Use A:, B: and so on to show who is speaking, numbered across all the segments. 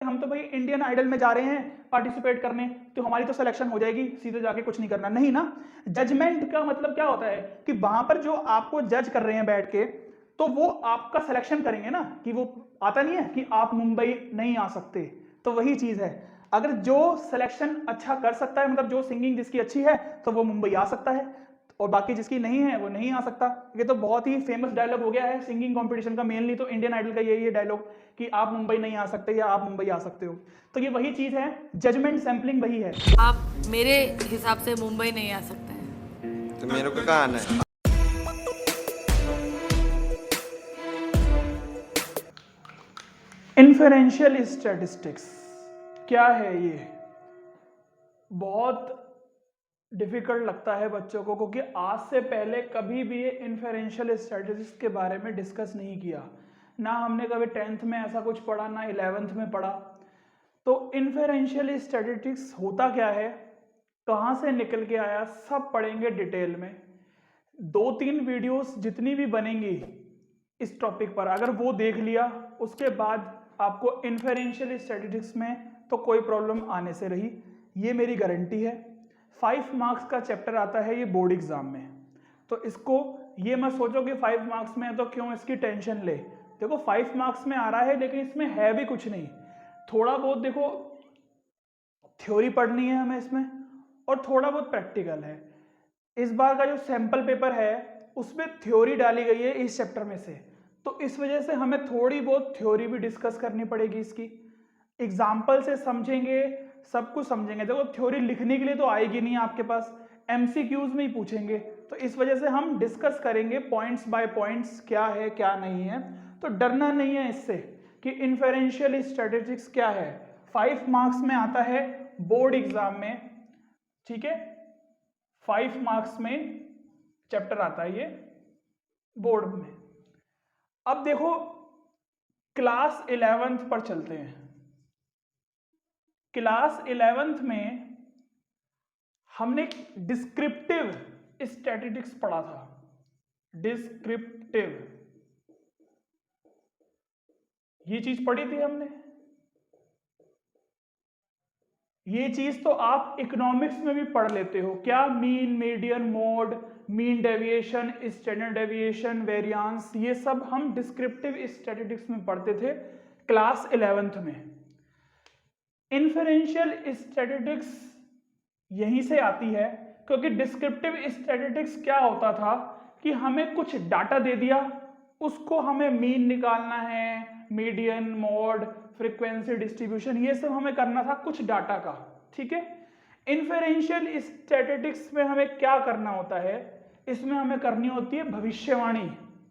A: हम तो भाई इंडियन आइडल में जा रहे हैं पार्टिसिपेट करने, तो हमारी तो सिलेक्शन हो जाएगी, सीधे जाके कुछ नहीं करना, नहीं ना। जजमेंट का मतलब क्या होता है कि वहां पर जो आपको जज कर रहे हैं बैठ के, तो वो आपका सिलेक्शन करेंगे ना, कि वो आता नहीं है कि आप मुंबई नहीं आ सकते, तो वही चीज है। अगर जो सिलेक्शन अच्छा कर सकता है, मतलब जो सिंगिंग जिसकी अच्छी है, तो वो मुंबई आ सकता है, और बाकी जिसकी नहीं है वो नहीं आ सकता। ये तो बहुत ही फेमस डायलॉग हो गया है सिंगिंग कंपटीशन का, मेनली तो इंडियन आइडल का यही है डायलॉग कि आप मुंबई नहीं आ सकते या आप मुंबई आ सकते हो। तो ये वही चीज है, जजमेंट सैंपलिंग वही है।
B: आप मेरे हिसाब से मुंबई नहीं आ सकते हैं।
C: तो मेरे को कहाँ आना है?
A: इन्फेरेंशियल स्टैटिस्टिक्स क्या है ये? बहुत डिफिकल्ट लगता है बच्चों को, क्योंकि आज से पहले कभी भी ये इन्फेरेंशियल स्टैटिस्टिक्स के बारे में डिस्कस नहीं किया, ना हमने कभी 10th में ऐसा कुछ पढ़ा, ना 11th में पढ़ा। तो इन्फेरेंशियल स्टैटिस्टिक्स होता क्या है, कहाँ से निकल के आया, सब पढ़ेंगे डिटेल में। 2-3 वीडियोस जितनी भी बनेंगी इस टॉपिक पर, अगर वो देख लिया, उसके बाद आपको इन्फेरेंशियल स्टैटिस्टिक्स में तो कोई प्रॉब्लम आने से रही, ये मेरी गारंटी है। 5 मार्क्स का चैप्टर आता है ये बोर्ड एग्जाम में, तो इसको ये मत सोचो कि 5 मार्क्स में है तो क्यों इसकी टेंशन ले। देखो 5 मार्क्स में आ रहा है, लेकिन इसमें है भी कुछ नहीं, थोड़ा बहुत देखो थ्योरी पढ़नी है हमें इसमें, और थोड़ा बहुत प्रैक्टिकल है। इस बार का जो सैंपल पेपर है उसमें थ्योरी डाली गई है इस चैप्टर में से, तो इस वजह से हमें थोड़ी बहुत थ्योरी भी डिस्कस करनी पड़ेगी इसकी। एग्जाम्पल से समझेंगे, सब कुछ समझेंगे। देखो थ्योरी लिखने के लिए तो आएगी नहीं आपके पास, एमसीक्यूज में ही पूछेंगे, तो इस वजह से हम डिस्कस करेंगे पॉइंट्स बाय पॉइंट्स, क्या है क्या नहीं है। तो डरना नहीं है इससे कि इन्फेरेंशियल स्टैटिस्टिक्स क्या है। 5 मार्क्स में आता है बोर्ड एग्जाम में, ठीक है, 5 मार्क्स में चैप्टर आता है ये बोर्ड में। अब देखो क्लास 11th पर चलते हैं। क्लास 11th में हमने डिस्क्रिप्टिव स्टैटिस्टिक्स पढ़ा था। डिस्क्रिप्टिव, ये चीज पढ़ी थी हमने। ये चीज तो आप इकोनॉमिक्स में भी पढ़ लेते हो, क्या mean, median, mode, mean deviation, standard deviation, variance, ये सब हम डिस्क्रिप्टिव स्टैटिस्टिक्स में पढ़ते थे क्लास 11th में। इन्फेरेंशियल स्टैटिस्टिक्स यहीं से आती है, क्योंकि डिस्क्रिप्टिव स्टैटिस्टिक्स क्या होता था कि हमें कुछ डाटा दे दिया, उसको हमें मीन निकालना है, मीडियन, मोड, फ्रीक्वेंसी डिस्ट्रीब्यूशन, ये सब हमें करना था कुछ डाटा का, ठीक है। इन्फेरेंशियल स्टैटिस्टिक्स में हमें क्या करना होता है, इसमें हमें करनी होती है भविष्यवाणी।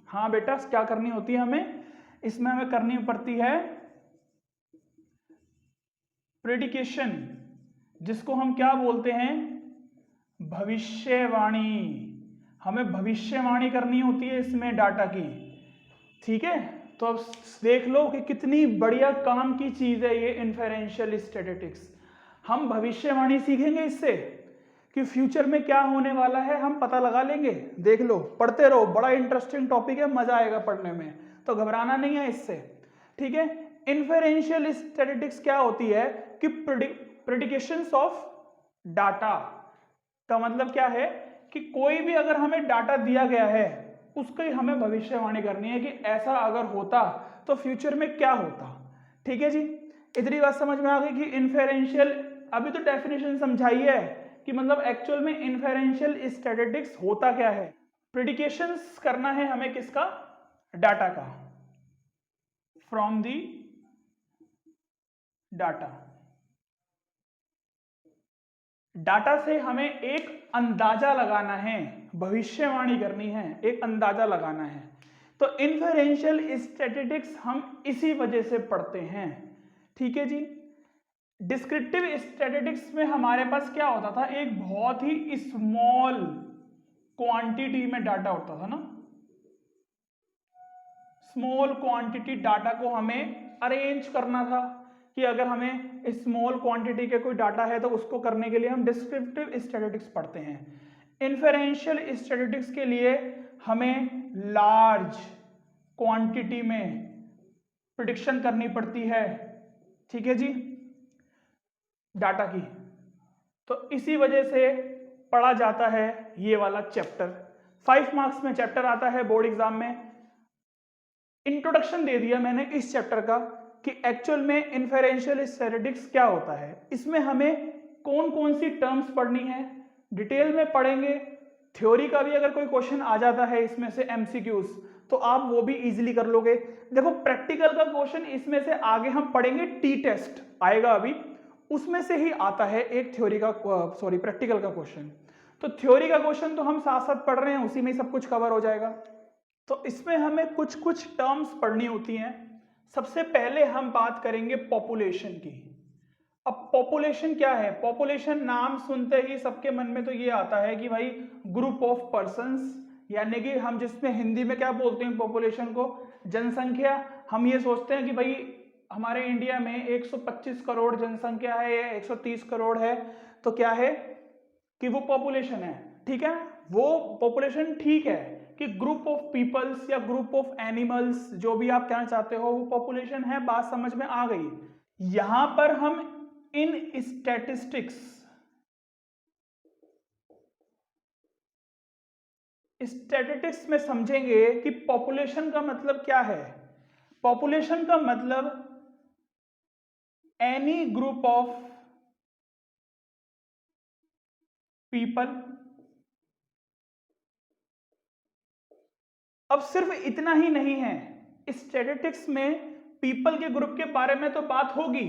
A: हाँ बेटा, क्या करनी होती है हमें, इसमें हमें करनी पड़ती है प्रेडिकेशन, जिसको हम क्या बोलते हैं, भविष्यवाणी। हमें भविष्यवाणी करनी होती है इसमें डाटा की, ठीक है। तो अब देख लो कि कितनी बढ़िया काम की चीज है ये इन्फेरेंशियल स्टैटिस्टिक्स। हम भविष्यवाणी सीखेंगे इससे कि फ्यूचर में क्या होने वाला है हम पता लगा लेंगे। देख लो, पढ़ते रहो, बड़ा इंटरेस्टिंग टॉपिक है, मजा आएगा पढ़ने में, तो घबराना नहीं है इससे, ठीक है। इन्फेरेंशियल स्टैटिस्टिक्स क्या होती है कि प्रेडिकेशंस ऑफ डाटा का मतलब क्या है कि कोई भी अगर हमें डाटा दिया गया है उसकी हमें भविष्यवाणी करनी है कि ऐसा अगर होता तो फ्यूचर में क्या होता, ठीक है जी। इतनी बात समझ में आ गई कि इन्फेरेंशियल, अभी तो डेफिनेशन समझाई है कि मतलब एक्चुअल में इन्फेरेंशियल स्टैटिस्टिक्स होता क्या है। प्रेडिकेशंस करना है हमें किसका, डाटा का, फ्रॉम दी डाटा। डाटा से हमें एक अंदाजा लगाना है, भविष्यवाणी करनी है, एक अंदाजा लगाना है। तो इन्फेरेंशियल स्टैटिस्टिक्स हम इसी वजह से पढ़ते हैं, ठीक है जी। डिस्क्रिप्टिव स्टैटिस्टिक्स में हमारे पास क्या होता था, एक बहुत ही स्मॉल क्वांटिटी में डाटा होता था ना, स्मॉल क्वांटिटी डाटा को हमें अरेंज करना था कि अगर हमें स्मॉल क्वांटिटी के कोई डाटा है तो उसको करने के लिए हम डिस्क्रिप्टिव स्टैटिस्टिक्स पढ़ते हैं। इन्फेरेंशियल स्टैटिस्टिक्स के लिए हमें लार्ज क्वांटिटी में प्रिडिक्शन करनी पड़ती है, ठीक है जी, डाटा की। तो इसी वजह से पढ़ा जाता है ये वाला चैप्टर। 5 मार्क्स में चैप्टर आता है बोर्ड एग्जाम में। इंट्रोडक्शन दे दिया मैंने इस चैप्टर का कि एक्चुअल में इन्फेरेंशियल स्टैटिस्टिक्स क्या होता है, इसमें हमें कौन कौन सी टर्म्स पढ़नी है डिटेल में पढ़ेंगे। थ्योरी का भी अगर कोई क्वेश्चन आ जाता है इसमें से एमसीक्यूज, तो आप वो भी इजीली कर लोगे। देखो प्रैक्टिकल का क्वेश्चन इसमें से आगे हम पढ़ेंगे, टी टेस्ट आएगा अभी, उसमें से ही आता है एक थ्योरी का प्रैक्टिकल का क्वेश्चन। तो थ्योरी का क्वेश्चन तो हम साथ साथ पढ़ रहे हैं, उसी में सब कुछ कवर हो जाएगा। तो इसमें हमें कुछ कुछ टर्म्स पढ़नी होती हैं। सबसे पहले हम बात करेंगे पॉपुलेशन की। अब पॉपुलेशन क्या है? पॉपुलेशन नाम सुनते ही सबके मन में तो ये आता है कि भाई ग्रुप ऑफ पर्संस, यानी कि हम जिसमें हिंदी में क्या बोलते हैं पॉपुलेशन को, जनसंख्या। हम ये सोचते हैं कि भाई हमारे इंडिया में 125 करोड़ जनसंख्या है या 130 करोड़ है, तो क्या है कि वो पॉपुलेशन है। ठीक है, वो पॉपुलेशन ठीक है कि ग्रुप ऑफ पीपल्स या ग्रुप ऑफ एनिमल्स, जो भी आप कहना चाहते हो, वो पॉपुलेशन है। बात समझ में आ गई। यहां पर हम इन स्टैटिस्टिक्स में समझेंगे कि पॉपुलेशन का मतलब क्या है। पॉपुलेशन का मतलब एनी ग्रुप ऑफ पीपल। अब सिर्फ इतना ही नहीं है, स्टैटिस्टिक्स में पीपल के ग्रुप के बारे में तो बात होगी,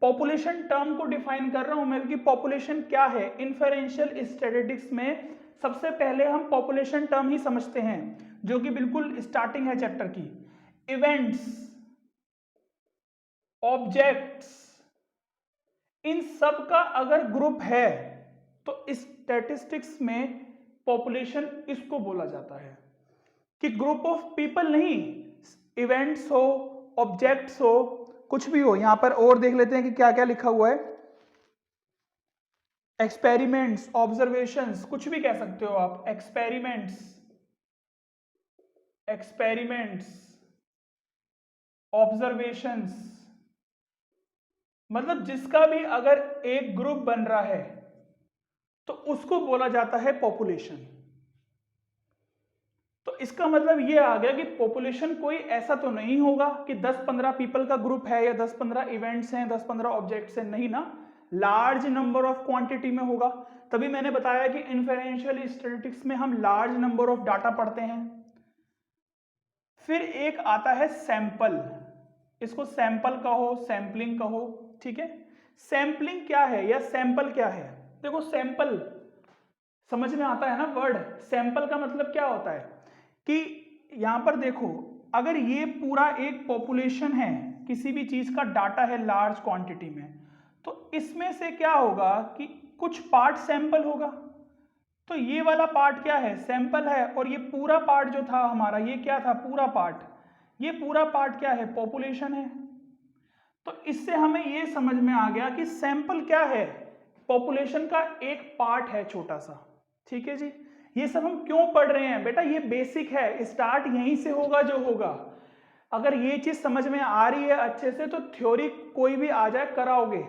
A: पॉपुलेशन टर्म को डिफाइन कर रहा हूं मैं कि पॉपुलेशन क्या है। इन्फेरेंशियल स्टैटिस्टिक्स में सबसे पहले हम पॉपुलेशन टर्म ही समझते हैं, जो कि बिल्कुल स्टार्टिंग है चैप्टर की। इवेंट्स, ऑब्जेक्ट्स, इन सब का अगर ग्रुप है तो स्टैटिस्टिक्स में पॉपुलेशन इसको बोला जाता है कि ग्रुप ऑफ पीपल नहीं, इवेंट्स हो, ऑब्जेक्ट्स हो, कुछ भी हो। यहां पर और देख लेते हैं कि क्या क्या लिखा हुआ है। एक्सपेरिमेंट्स, ऑब्जर्वेशंस, कुछ भी कह सकते हो आप। एक्सपेरिमेंट्स, ऑब्जर्वेशंस, मतलब जिसका भी अगर एक ग्रुप बन रहा है तो उसको बोला जाता है पॉपुलेशन। तो इसका मतलब ये आ गया कि पॉपुलेशन कोई ऐसा तो नहीं होगा कि 10-15 पीपल का ग्रुप है या 10-15 इवेंट्स हैं, 10-15 ऑब्जेक्ट्स हैं, नहीं ना, लार्ज नंबर ऑफ क्वांटिटी में होगा। तभी मैंने बताया कि इन्फेरेंशियल स्टैटिस्टिक्स में हम लार्ज नंबर ऑफ डाटा पढ़ते हैं। फिर एक आता है सैंपल, इसको सैंपल कहो, सैंपलिंग कहो। ठीक है, सैंपलिंग क्या है या सैंपल क्या है? देखो सैंपल समझ में आता है ना वर्ड। सैंपल का मतलब क्या होता है कि यहां पर देखो, अगर ये पूरा एक पॉपुलेशन है, किसी भी चीज का डाटा है लार्ज क्वांटिटी में, तो इसमें से क्या होगा कि कुछ पार्ट सैंपल होगा। तो ये वाला पार्ट क्या है? सैंपल है। और ये पूरा पार्ट जो था हमारा, ये क्या था? पूरा पार्ट। ये पूरा पार्ट क्या है? पॉपुलेशन है। तो इससे हमें ये समझ में आ गया कि सैंपल क्या है? पॉपुलेशन का एक पार्ट है, छोटा सा। ठीक है जी, ये सब हम क्यों पढ़ रहे हैं बेटा? ये बेसिक है, स्टार्ट यहीं से होगा जो होगा। अगर ये चीज समझ में आ रही है अच्छे से, तो थ्योरी कोई भी आ जाए कराओगे,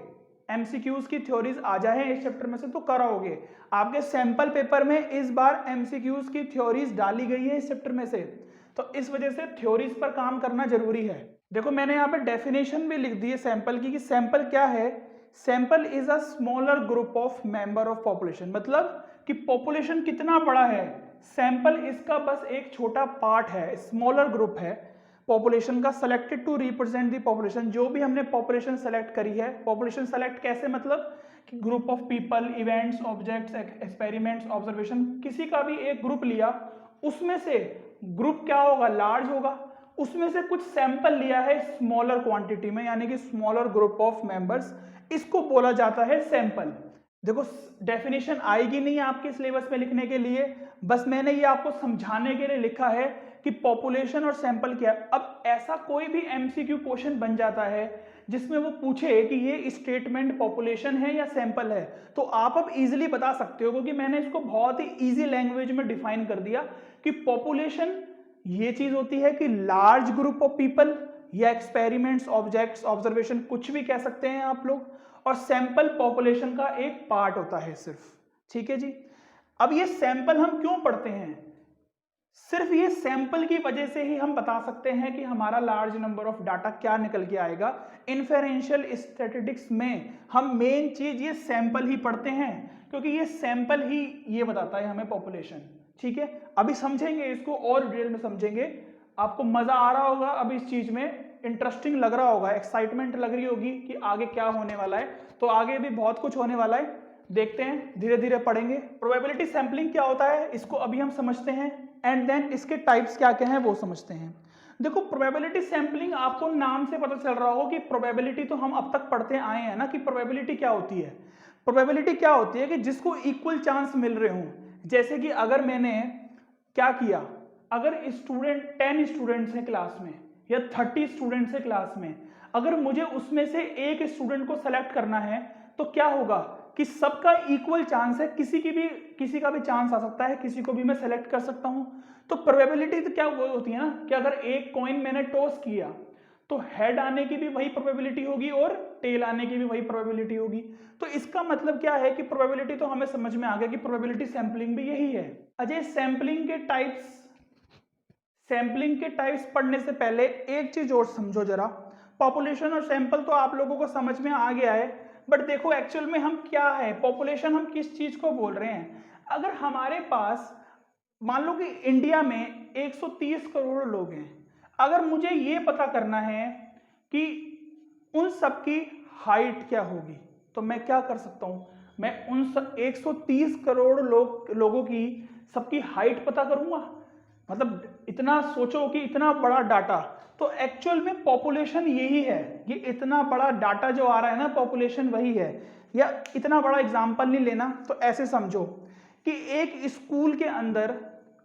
A: एमसीक्यूज की थ्योरीज आ जाए इस चैप्टर में से तो कराओगे। आपके सैंपल पेपर में इस बार एमसीक्यूज की थ्योरीज डाली गई है इस चैप्टर में से, तो इस वजह से थ्योरीज पर काम करना जरूरी है। देखो मैंने यहाँ पे डेफिनेशन भी लिख दी है सैंपल की, कि सैंपल क्या है? Sample is a smaller group of member of population. मतलब कि पॉपुलेशन कितना बड़ा है, सैंपल इसका बस एक छोटा पार्ट है, स्मॉलर ग्रुप है पॉपुलेशन का, selected to represent the population. जो भी हमने पॉपुलेशन सेलेक्ट करी है, पॉपुलेशन सेलेक्ट कैसे? मतलब कि group of people, events, objects, experiments, observation, किसी का भी एक ग्रुप लिया, उसमें से ग्रुप क्या होगा? लार्ज होगा। उसमें से कुछ सैंपल लिया है स्मॉलर क्वांटिटी में, यानी कि स्मॉलर ग्रुप ऑफ मेंबर्स, इसको बोला जाता है सैंपल। देखो डेफिनेशन आएगी नहीं आपके सिलेबस में लिखने के लिए, बस मैंने ये आपको समझाने के लिए लिखा है कि पॉपुलेशन और सैंपल क्या है। अब ऐसा कोई भी एमसीक्यू क्वेश्चन बन जाता है जिसमें वो पूछे कि ये स्टेटमेंट पॉपुलेशन है या सैंपल है, तो आप अब इजीली बता सकते हो, क्योंकि मैंने इसको बहुत ही इजी लैंग्वेज में डिफाइन कर दिया कि पॉपुलेशन ये चीज होती है कि लार्ज ग्रुप ऑफ पीपल या एक्सपेरिमेंट्स, ऑब्जेक्ट्स, ऑब्जर्वेशन, कुछ भी कह सकते हैं आप लोग, और सैंपल पॉपुलेशन का एक पार्ट होता है सिर्फ। ठीक है जी। अब ये सैंपल हम क्यों पढ़ते हैं? सिर्फ ये सैंपल की वजह से ही हम बता सकते हैं कि हमारा लार्ज नंबर ऑफ डाटा क्या निकल के आएगा। इन्फेरेंशियल स्टैटिस्टिक्स में हम मेन चीज ये सैंपल ही पढ़ते हैं, क्योंकि ये सैंपल ही ये बताता है हमें पॉपुलेशन। ठीक है, अभी समझेंगे इसको और डिटेल में समझेंगे। आपको मजा आ रहा होगा अब इस चीज में, इंटरेस्टिंग लग रहा होगा, एक्साइटमेंट लग रही होगी कि आगे क्या होने वाला है। तो आगे भी बहुत कुछ होने वाला है, देखते हैं, धीरे धीरे पढ़ेंगे। प्रोबेबिलिटी सैंपलिंग क्या होता है इसको अभी हम समझते हैं, एंड देन इसके टाइप्स क्या क्या हैं वो समझते हैं। देखो, प्रोबेबिलिटी सैंपलिंग आपको नाम से पता चल रहा हो कि प्रोबेबिलिटी तो हम अब तक पढ़ते आए हैं ना, कि प्रोबेबिलिटी क्या होती है। प्रोबेबिलिटी क्या होती है कि जिसको इक्वल चांस मिल रहे हों। जैसे कि अगर मैंने क्या किया, अगर 10 स्टूडेंट्स हैं क्लास में या 30 स्टूडेंट्स हैं क्लास में, अगर मुझे उसमें से एक स्टूडेंट को सेलेक्ट करना है तो क्या होगा कि सबका इक्वल चांस है, किसी का भी चांस आ सकता है, किसी को भी मैं सेलेक्ट कर सकता हूं। तो प्रोबेबिलिटी तो क्या होती है ना, कि अगर एक कॉइन मैंने टॉस किया तो हेड आने की भी वही प्रोबेबिलिटी होगी और टेल आने की भी वही प्रोबेबिलिटी होगी। तो इसका मतलब क्या है कि प्रोबेबिलिटी तो हमें समझ में आ गया कि प्रोबेबिलिटी सैंपलिंग भी यही है। अजय, सैंपलिंग के टाइप्स पढ़ने से पहले एक चीज और समझो जरा। पॉपुलेशन और सैंपल तो आप लोगों को समझ में आ गया है, बट देखो एक्चुअल में हम क्या है, पॉपुलेशन हम किस चीज को बोल रहे हैं। अगर हमारे पास मान लो कि इंडिया में 130 करोड़ लोग हैं, अगर मुझे ये पता करना है कि उन सबकी हाइट क्या होगी, तो मैं क्या कर सकता हूं, मैं उन 130 करोड़ लोगों की सबकी हाइट पता करूंगा। मतलब इतना सोचो कि इतना बड़ा डाटा, तो एक्चुअल में पॉपुलेशन यही है। ये इतना बड़ा डाटा जो आ रहा है ना, पॉपुलेशन वही है। या इतना बड़ा एग्जांपल नहीं लेना, तो ऐसे समझो कि एक स्कूल के अंदर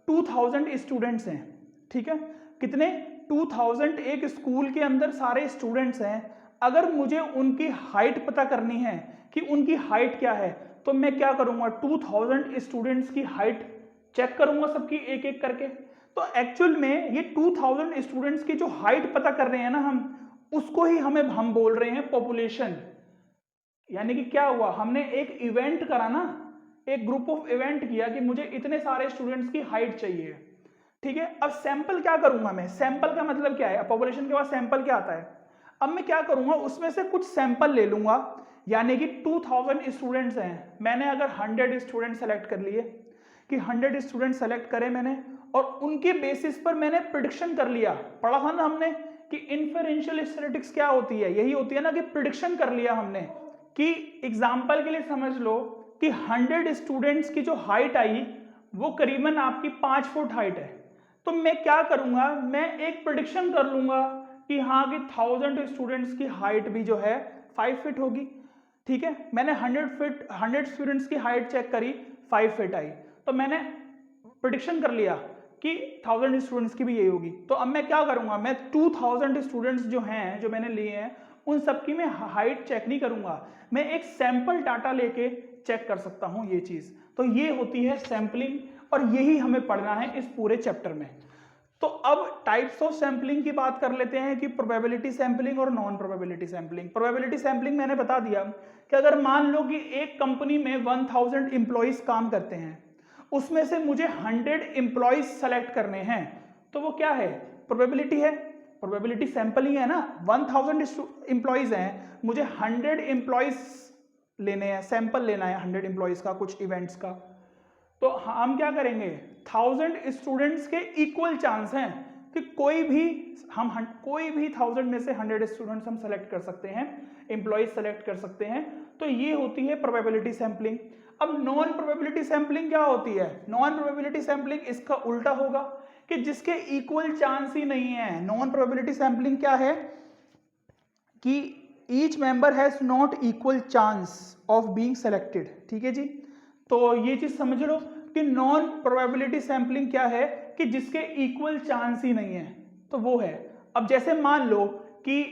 A: 2000 स्टूडेंट्स हैं। ठीक है, कितने? 2000 एक स्कूल के अंदर सारे स्टूडेंट्स हैं। अगर मुझे उनकी हाइट पता करनी है कि उनकी हाइट क्या है, तो मैं क्या करूंगा, 2000 स्टूडेंट्स की हाइट चेक करूंगा सबकी एक एक करके। तो एक्चुअल में ये 2000 स्टूडेंट्स की जो हाइट पता कर रहे हैं ना हम, उसको ही हम बोल रहे हैं पॉपुलेशन। यानी कि क्या हुआ, हमने एक इवेंट करा ना, एक ग्रुप ऑफ इवेंट किया कि मुझे इतने सारे स्टूडेंट्स की हाइट चाहिए। ठीक है, अब सैंपल क्या करूंगा मैं, सैंपल का मतलब क्या है, पॉपुलेशन के बाद सैंपल क्या आता है। अब मैं क्या करूंगा, उसमें से कुछ सैंपल ले लूंगा। यानी कि 2000 स्टूडेंट्स हैं, मैंने अगर 100 स्टूडेंट सेलेक्ट कर लिए, कि 100 स्टूडेंट सेलेक्ट करे मैंने, और उनके बेसिस पर मैंने प्रिडिक्शन कर लिया। पढ़ा था ना हमने कि इन्फेरेंशियल स्टैटिस्टिक्स क्या होती है, यही होती है ना कि प्रिडिक्शन कर लिया हमने। कि एग्जांपल के लिए समझ लो कि 100 स्टूडेंट्स की जो हाइट आई वो करीबन आपकी 5 फुट हाइट है। तो मैं क्या करूंगा, मैं एक प्रिडिक्शन कर लूंगा कि हाँ कि 1000 स्टूडेंट्स की हाइट भी जो है 5 फीट होगी। ठीक है, मैंने 100 स्टूडेंट्स की हाइट चेक करी, 5 फीट आई, तो मैंने प्रिडिक्शन कर लिया कि 1000 स्टूडेंट्स की भी यही होगी। तो अब मैं क्या करूंगा, मैं 2000 स्टूडेंट्स जो हैं, जो मैंने लिए हैं, उन सबकी मैं हाइट चेक नहीं करूंगा, मैं एक सैंपल डाटा लेके चेक कर सकता हूं ये चीज। तो ये होती है सैंपलिंग, और यही हमें पढ़ना है इस पूरे चैप्टर में। तो अब टाइप्स ऑफ सैंपलिंग की बात कर लेते हैं कि प्रोबेबिलिटी सैंपलिंग और non probability sampling. Probability sampling मैंने बता दिया कि अगर मान लो कि एक कंपनी में 1000 एम्प्लॉइज काम करते हैं, उसमें से मुझे 100 एम्प्लॉइज सेलेक्ट करने हैं, तो वो क्या है, प्रोबेबिलिटी है, प्रोबेबिलिटी सैंपलिंग है ना। 1000 एम्प्लॉइज हैं, मुझे 100 एम्प्लॉइज लेने हैं, सैंपल लेना है 100 एम्प्लॉइज का, कुछ इवेंट्स का। तो हम क्या करेंगे, 1000 स्टूडेंट्स के इक्वल चांस हैं कि कोई भी 1000 में से 100 स्टूडेंट्स हम सेलेक्ट कर सकते हैं, एम्प्लॉइज सेलेक्ट कर सकते हैं। तो ये होती है प्रोबेबिलिटी सैंपलिंग। अब नॉन प्रोबेबिलिटी सैंपलिंग क्या होती है, नॉन प्रोबेबिलिटी सैंपलिंग इसका उल्टा होगा कि जिसके इक्वल चांस ही नहीं है। नॉन प्रोबेबिलिटी सैंपलिंग क्या है कि each member has not equal chance of being selected. ठीक है जी, तो ये चीज समझ लो कि नॉन प्रोबेबिलिटी सैंपलिंग क्या है कि जिसके इक्वल चांस ही नहीं है, तो वो है। अब जैसे मान लो कि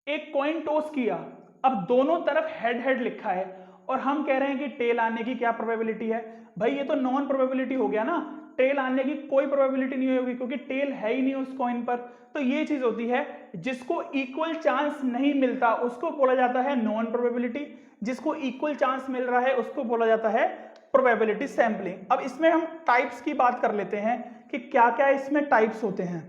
A: एक कॉइन टॉस किया, अब दोनों तरफ हेड हेड लिखा है, और हम कह रहे हैं कि टेल आने की क्या प्रोबेबिलिटी है। भाई ये तो नॉन प्रोबेबिलिटी हो गया ना, टेल आने की कोई प्रोबेबिलिटी नहीं होगी क्योंकि टेल है ही नहीं उस कॉइन पर। तो ये चीज होती है, जिसको इक्वल चांस नहीं मिलता उसको बोला जाता है नॉन प्रोबेबिलिटी, जिसको इक्वल चांस मिल रहा है उसको बोला जाता है प्रोबेबिलिटी सैंपलिंग। अब इसमें हम टाइप्स की बात कर लेते हैं कि क्या क्या इसमें टाइप्स होते हैं।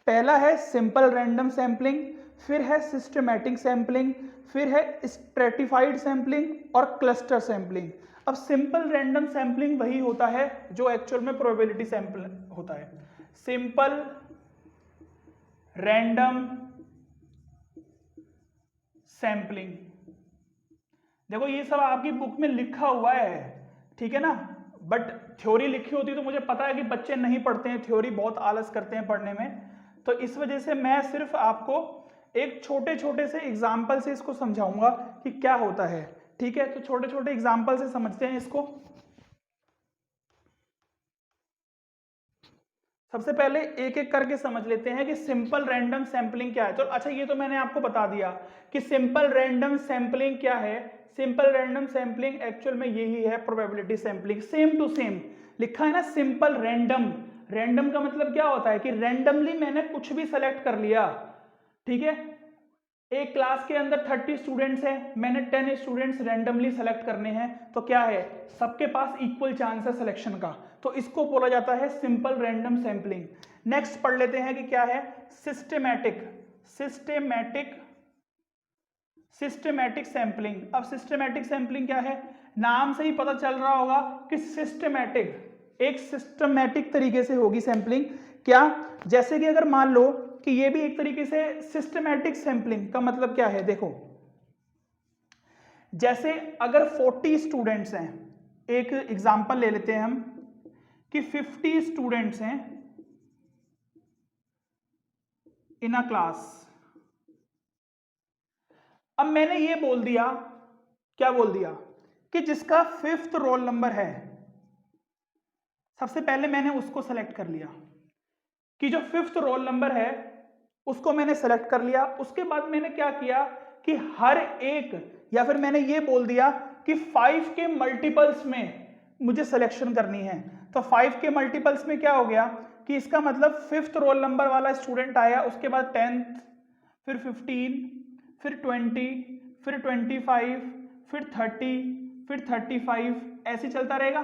A: पहला है सिंपल रैंडम सैंपलिंग, फिर है सिस्टमैटिक सैंपलिंग, फिर है स्ट्रेटिफाइड सैंपलिंग और क्लस्टर सैंपलिंग। अब सिंपल रैंडम सैंपलिंग वही होता है जो एक्चुअल में प्रोबेबिलिटी सैंपल होता है। सिंपल रैंडम सैंपलिंग, देखो ये सब आपकी बुक में लिखा हुआ है, ठीक है ना, बट थ्योरी लिखी होती तो मुझे पता है कि बच्चे नहीं पढ़ते हैं थ्योरी, बहुत आलस करते हैं पढ़ने में, तो इस वजह से मैं सिर्फ आपको एक छोटे छोटे से एग्जाम्पल से इसको समझाऊंगा कि क्या होता है, ठीक है। तो छोटे छोटे एग्जाम्पल से समझते हैं इसको। सबसे पहले एक एक करके समझ लेते हैं कि सिंपल रैंडम सैंपलिंग क्या है। तो अच्छा, ये तो मैंने आपको बता दिया कि सिंपल रैंडम सैंपलिंग क्या है। सिंपल रैंडम सैंपलिंग एक्चुअल में यही है probability sampling, same to same लिखा है ना, सिंपल रैंडम। रैंडम का मतलब क्या होता है कि रैंडमली मैंने कुछ भी सेलेक्ट कर लिया, ठीक है। एक क्लास के अंदर 30 स्टूडेंट्स हैं, मैंने 10 स्टूडेंट्स रैंडमली सेलेक्ट करने हैं, तो क्या है, सबके पास इक्वल चांस है सिलेक्शन का, तो इसको बोला जाता है सिंपल रैंडम सैंपलिंग। नेक्स्ट पढ़ लेते हैं कि क्या है सिस्टेमैटिक सिस्टेमैटिक सैंपलिंग। अब सिस्टेमैटिक सैंपलिंग क्या है, नाम से ही पता चल रहा होगा कि सिस्टेमैटिक, एक सिस्टमैटिक तरीके से होगी सैंपलिंग। क्या, जैसे कि अगर मान लो कि ये भी एक तरीके से सिस्टमैटिक सैंपलिंग का मतलब क्या है, देखो जैसे अगर 40 स्टूडेंट्स हैं, एक एग्जांपल ले लेते हैं हम कि 50 स्टूडेंट्स हैं इन अ क्लास। अब मैंने ये बोल दिया, क्या बोल दिया, कि जिसका 5th रोल नंबर है, सबसे पहले मैंने उसको सेलेक्ट कर लिया कि जो 5th रोल नंबर है उसको मैंने सेलेक्ट कर लिया। उसके बाद मैंने क्या किया कि हर एक, या फिर मैंने ये बोल दिया कि 5 के मल्टीपल्स में मुझे सिलेक्शन करनी है। तो 5 के मल्टीपल्स में क्या हो गया कि इसका मतलब 5th रोल नंबर वाला स्टूडेंट आया, उसके बाद 10th, फिर 15, फिर 20, फिर 25, फिर 30, फिर 35, ऐसे चलता रहेगा।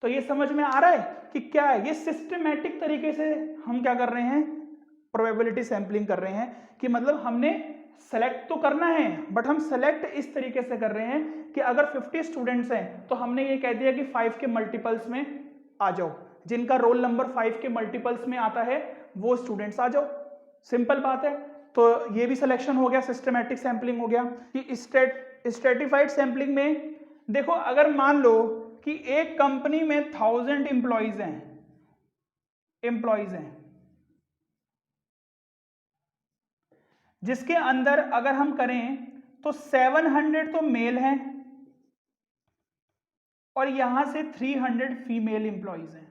A: तो ये समझ में आ रहा है कि क्या है, ये सिस्टमैटिक तरीके से हम क्या कर रहे हैं, प्रोबेबिलिटी सैंपलिंग कर रहे हैं, कि मतलब हमने सेलेक्ट तो करना है बट हम सेलेक्ट इस तरीके से कर रहे हैं कि अगर 50 स्टूडेंट्स हैं तो हमने ये कह दिया कि 5 के मल्टीपल्स में आ जाओ, जिनका रोल नंबर 5 के मल्टीपल्स में आता है वो स्टूडेंट्स आ जाओ, सिंपल बात है। तो ये भी सिलेक्शन हो गया, सिस्टमैटिक सैंपलिंग हो गया। कि स्ट्रेटिफाइड सैंपलिंग में देखो, अगर मान लो कि एक कंपनी में 1000 एम्प्लॉइज हैं, जिसके अंदर अगर हम करें तो 700 तो मेल हैं और यहां से 300 फीमेल एम्प्लॉइज हैं।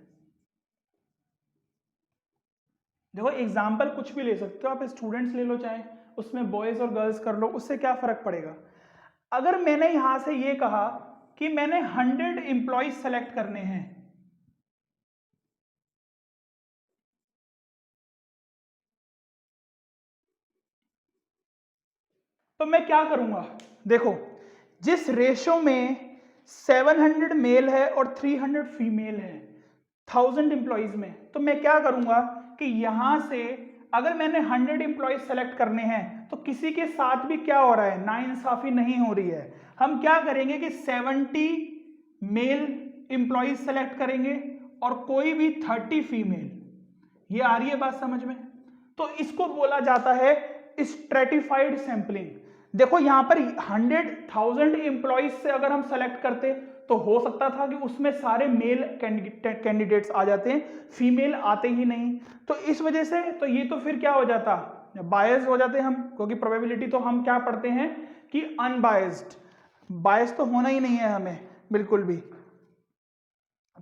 A: देखो एग्जाम्पल कुछ भी ले सकते हो आप, स्टूडेंट्स ले लो, चाहे उसमें बॉयज और गर्ल्स कर लो, उससे क्या फर्क पड़ेगा। अगर मैंने यहां से ये कहा कि मैंने 100 एम्प्लॉइज सेलेक्ट करने हैं, तो मैं क्या करूंगा, देखो जिस रेशो में 700 मेल है और 300 फीमेल है 1000 एम्प्लॉइज में, तो मैं क्या करूंगा कि यहां से अगर मैंने 100 एम्प्लॉइज सेलेक्ट करने हैं तो किसी के साथ भी क्या हो रहा है, नाइंसाफी नहीं हो रही है। हम क्या करेंगे कि 70 मेल एम्प्लॉइज सेलेक्ट करेंगे और कोई भी 30 फीमेल। ये आ रही है बात समझ में। तो इसको बोला जाता है स्ट्रेटिफाइड सैंपलिंग। देखो यहां पर 100,000 एम्प्लॉइज से अगर हम सेलेक्ट करते तो हो सकता था कि उसमें सारे मेल कैंडिडेट्स आ जाते हैं, फीमेल आते ही नहीं। तो इस वजह से तो ये तो फिर क्या हो जाता, बायस हो जाते हम, क्योंकि प्रोबेबिलिटी तो हम क्या पढ़ते हैं कि अनबायस्ड, बायस तो होना ही नहीं है हमें बिल्कुल भी।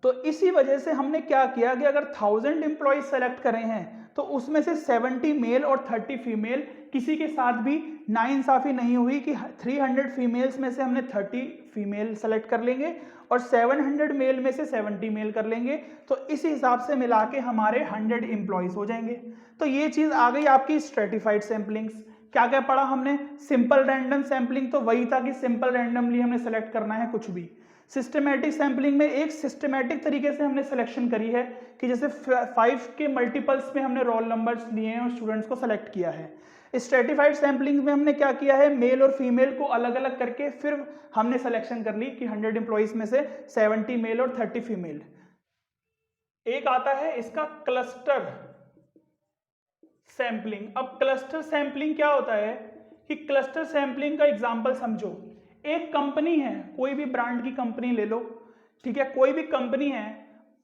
A: तो इसी वजह से हमने क्या किया कि अगर 1000 एम्प्लॉइज सेलेक्ट करे हैं तो उसमें से 70 मेल और 30 फीमेल, किसी के साथ भी नाइंसाफी नहीं हुई कि 300 फीमेल्स में से हमने 30 फीमेल सेलेक्ट कर लेंगे और 700 मेल में से 70 मेल कर लेंगे, तो इस हिसाब से मिला के हमारे 100 एम्प्लॉयज हो जाएंगे। तो ये चीज आ गई आपकी स्ट्रेटिफाइड सैम्पलिंग्स। क्या क्या पढ़ा हमने? सिंपल रैंडम सैम्पलिंग तो वही था कि सिंपल रैंडमली हमने सेलेक्ट करना है कुछ भी। सिस्टमैटिक सैम्पलिंग में एक सिस्टमैटिक तरीके से हमने सिलेक्शन करी है कि जैसे 5 के मल्टीपल्स में हमने रोल नंबर्स लिए हैं और स्टूडेंट्स को सेलेक्ट किया है। स्ट्रेटिफाइड सैम्पलिंग में हमने क्या किया है, मेल और फीमेल को अलग अलग करके फिर हमने सिलेक्शन कर ली कि 100 एम्प्लॉइज में से 70 मेल और 30 फीमेल। एक आता है इसका क्लस्टर सैम्पलिंग। अब क्लस्टर सैम्पलिंग क्या होता है कि क्लस्टर सैम्पलिंग का एग्जांपल समझो। एक कंपनी है, कोई भी ब्रांड की कंपनी ले लो, ठीक है, कोई भी कंपनी है,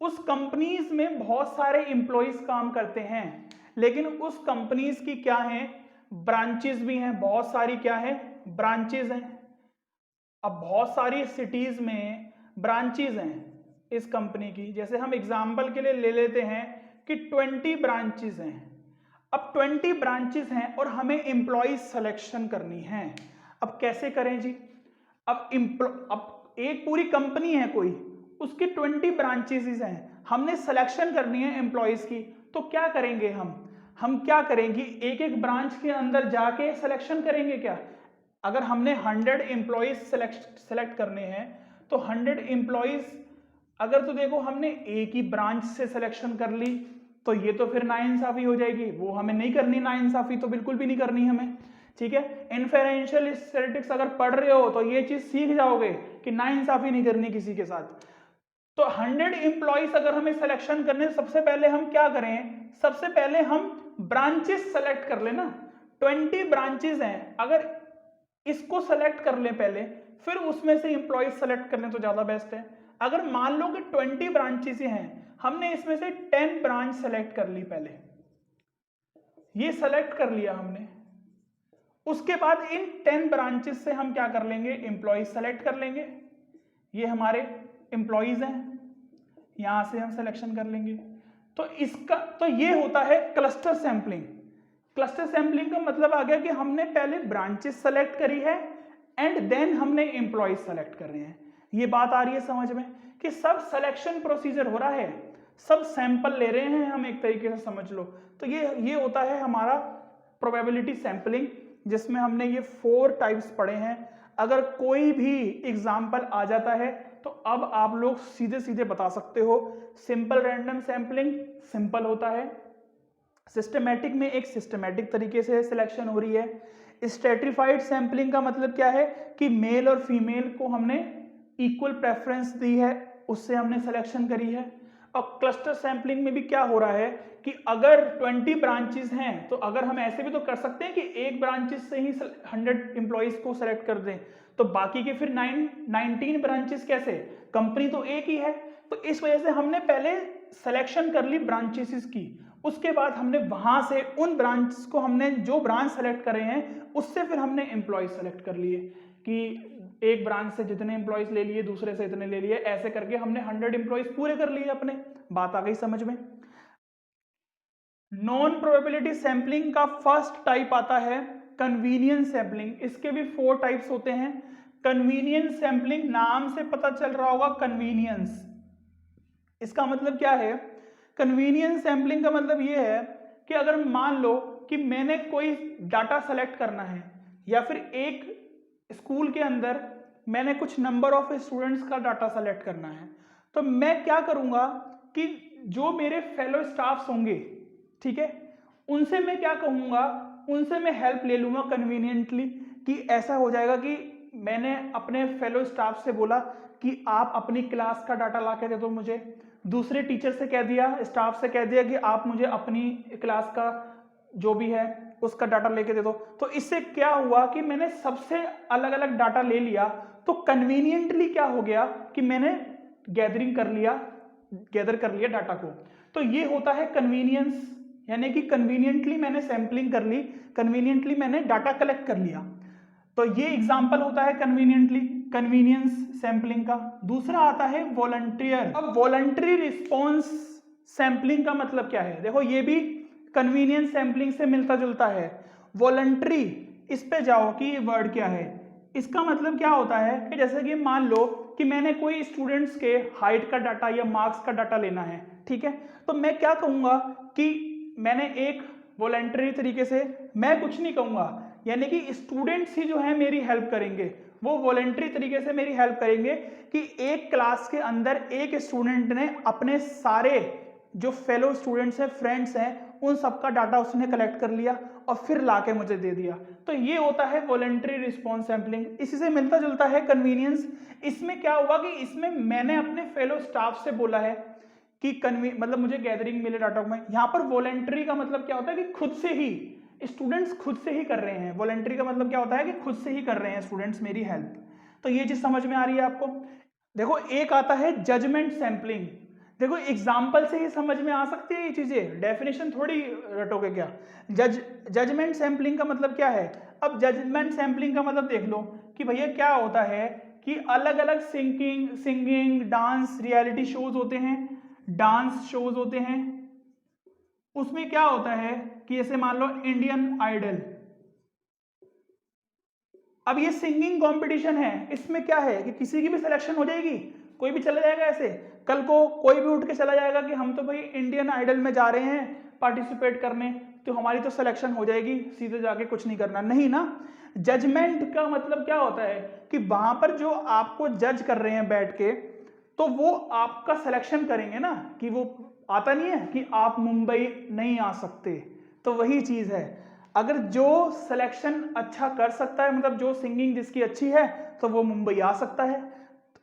A: उस कंपनीज में बहुत सारे एम्प्लॉइज काम करते हैं, लेकिन उस कंपनीज की क्या है, ब्रांचेस भी हैं, बहुत सारी क्या है, ब्रांचेस हैं। अब बहुत सारी सिटीज में ब्रांचेस हैं इस कंपनी की, जैसे हम एग्जांपल के लिए ले लेते हैं कि 20 ब्रांचेस हैं। अब 20 ब्रांचेस हैं और हमें एम्प्लॉइज सिलेक्शन करनी है। अब कैसे करें जी? अब एक पूरी कंपनी है कोई, उसकी 20 ब्रांचेस हैं, हमने सिलेक्शन करनी है एम्प्लॉइज की, तो क्या करेंगे हम क्या करेंगे, एक एक ब्रांच के अंदर जाके सिलेक्शन करेंगे क्या? अगर हमने 100 एम्प्लॉइज सेलेक्ट करने हैं तो 100 एम्प्लॉइज, अगर तो देखो हमने एक ही ब्रांच से सिलेक्शन कर ली तो ये तो फिर नाइंसाफी हो जाएगी, वो हमें नहीं करनी, नाइंसाफी तो बिल्कुल भी नहीं करनी हमें, ठीक है। इन्फेरेंशियल स्टैटिस्टिक्स अगर पढ़ रहे हो तो ये चीज सीख जाओगे कि नाइंसाफी नहीं करनी किसी के साथ। तो 100 एम्प्लॉइज अगर हमें सिलेक्शन करने, सबसे पहले हम क्या करें, सबसे पहले हम ब्रांचेस सेलेक्ट कर लेना। 20 ब्रांचेस हैं, अगर इसको सेलेक्ट कर ले पहले, फिर उसमें से एम्प्लॉइज सेलेक्ट करने तो ज्यादा बेस्ट है। अगर मान लो कि 20 ब्रांचेस हैं, हमने इसमें से 10 ब्रांच सेलेक्ट कर ली, पहले ये सेलेक्ट कर लिया हमने, उसके बाद इन 10 ब्रांचेस से हम क्या कर लेंगे, एम्प्लॉइज सेलेक्ट कर लेंगे। ये हमारे एम्प्लॉइज हैं, यहां से हम सिलेक्शन कर लेंगे। तो ये होता है क्लस्टर सैंपलिंग। क्लस्टर सैंपलिंग का मतलब आ गया कि हमने पहले ब्रांचेस सेलेक्ट करी है एंड देन हमने एम्प्लॉइज सेलेक्ट कर रहे हैं। ये बात आ रही है समझ में कि सब सिलेक्शन प्रोसीजर हो रहा है, सब सैंपल ले रहे हैं हम, एक तरीके से समझ लो। तो ये होता है हमारा प्रोबेबिलिटी सैंपलिंग, जिसमें हमने ये 4 टाइप्स पढ़े हैं। अगर कोई भी एग्जाम्पल आ जाता है तो अब आप लोग सीधे सीधे बता सकते हो। सिंपल रैंडम सैंपलिंग सिंपल होता है, सिस्टमैटिक में एक सिस्टमैटिक तरीके से सिलेक्शन हो रही है। स्ट्रेटिफाइड सैंपलिंग का मतलब क्या है कि मेल और फीमेल को हमने इक्वल प्रेफरेंस दी है, उससे हमने सिलेक्शन करी है। और क्लस्टर सैंपलिंग में भी क्या हो रहा है कि अगर 20 ब्रांचेस हैं तो अगर हम ऐसे भी तो कर सकते हैं कि एक ब्रांचेस से ही 100 एम्प्लॉइज को सेलेक्ट कर दें, तो बाकी के फिर 19 ब्रांचेस कैसे, कंपनी तो एक ही है। तो इस वजह से हमने पहले सिलेक्शन कर ली ब्रांचेस की, उसके बाद हमने वहां से उन ब्रांच को, हमने जो ब्रांच सेलेक्ट करे हैं उससे फिर हमने एम्प्लॉयज सेलेक्ट कर लिए कि एक ब्रांच से जितने एम्प्लॉयज ले लिए, दूसरे से इतने ले लिए, ऐसे करके हमने 100 एम्प्लॉयज पूरे कर लिए अपने। बात आ गई समझ में। नॉन प्रोबेबिलिटी सैंपलिंग का फर्स्ट टाइप आता है कन्वीनियंस सैंपलिंग। इसके भी 4 टाइप्स होते हैं। कन्वीनियंस सैंपलिंग, नाम से पता चल रहा होगा कन्वीनियंस, इसका मतलब क्या है? कन्वीनियंस सैंपलिंग का मतलब ये है कि अगर मान लो कि मैंने कोई डाटा सेलेक्ट करना है, या फिर एक स्कूल के अंदर मैंने कुछ नंबर ऑफ स्टूडेंट्स का डाटा सेलेक्ट करना है, तो मैं क्या करूंगा कि जो मेरे फेलो स्टाफ्स होंगे, ठीक है, उनसे मैं क्या कहूंगा, उनसे मैं हेल्प ले लूंगा कन्वीनियंटली, कि ऐसा हो जाएगा कि मैंने अपने फेलो स्टाफ से बोला कि आप अपनी क्लास का डाटा ला के दे दो मुझे, दूसरे टीचर से कह दिया, स्टाफ से कह दिया कि आप मुझे अपनी क्लास का जो भी है उसका डाटा लेके दे दो। तो इससे क्या हुआ कि मैंने सबसे अलग अलग डाटा ले लिया, तो कन्वीनियंटली क्या हो गया कि मैंने गैदर कर लिया डाटा को। तो ये होता है कन्वीनियंस, यानी कि कन्वीनियंटली मैंने सैंपलिंग कर ली, कन्वीनियंटली मैंने डाटा कलेक्ट कर लिया। तो ये एग्जांपल होता है कन्वीनियंस सैंपलिंग का। दूसरा आता है वॉलंटियर। अब वॉलंटरी रिस्पॉन्स सैंपलिंग का मतलब क्या है? देखो ये भी कन्वीनियंस सैम्पलिंग से मिलता जुलता है। वॉलंटरी, इस पे जाओ कि ये वर्ड क्या है। इसका मतलब क्या होता है कि जैसे कि मान लो कि मैंने कोई स्टूडेंट्स के हाइट का डाटा या मार्क्स का डाटा लेना है, ठीक है, तो मैं क्या कहूँगा कि मैंने एक वॉलंटरी तरीके से, मैं कुछ नहीं कहूँगा, यानी कि स्टूडेंट्स ही जो है मेरी हेल्प करेंगे, वो वॉलंटरी तरीके से मेरी हेल्प करेंगे कि एक क्लास के अंदर एक स्टूडेंट ने अपने सारे जो फेलो स्टूडेंट्स हैं, फ्रेंड्स हैं, उन सबका डाटा उसने कलेक्ट कर लिया और फिर लाके मुझे दे दिया। तो ये होता है वॉलंटरी रिस्पॉन्स सैम्पलिंग। इसी से मिलता जुलता है कन्वीनियंस। इसमें क्या हुआ कि इसमें मैंने अपने फेलो स्टाफ से बोला है कि मतलब मुझे गैदरिंग मिले डाटा में। यहाँ पर वॉलंटरी का मतलब क्या होता है कि खुद से ही स्टूडेंट्स खुद से ही कर रहे हैं। वॉलंटरी का मतलब क्या होता है कि खुद से ही कर रहे हैं स्टूडेंट्स मेरी हेल्प। तो ये चीज समझ में आ रही है आपको। देखो एक आता है जजमेंट सैम्पलिंग। देखो एग्जाम्पल से ही समझ में आ सकती है ये चीजें, डेफिनेशन थोड़ी रटोगे क्या। जजमेंट सैम्पलिंग का मतलब क्या है। अब जजमेंट सैम्पलिंग का मतलब देख लो कि भैया क्या होता है कि अलग अलग सिंगिंग डांस रियलिटी शोज होते हैं, डांस शोज होते हैं। उसमें क्या होता है कि जैसे मान लो इंडियन आइडल, अब ये सिंगिंग कंपटीशन है, इसमें क्या है कि किसी की भी सिलेक्शन हो जाएगी, कोई भी चला जाएगा। ऐसे कल को कोई भी उठ के चला जाएगा कि हम तो भाई इंडियन आइडल में जा रहे हैं पार्टिसिपेट करने, तो हमारी तो सिलेक्शन हो जाएगी, सीधे जाके कुछ नहीं करना, नहीं ना। जजमेंट का मतलब क्या होता है कि वहां पर जो आपको जज कर रहे हैं बैठ के, तो वो आपका सिलेक्शन करेंगे ना, कि वो आता नहीं है कि आप मुंबई नहीं आ सकते, तो वही चीज है। अगर जो सिलेक्शन अच्छा कर सकता है, मतलब जो सिंगिंग जिसकी अच्छी है, तो वो मुंबई आ सकता है,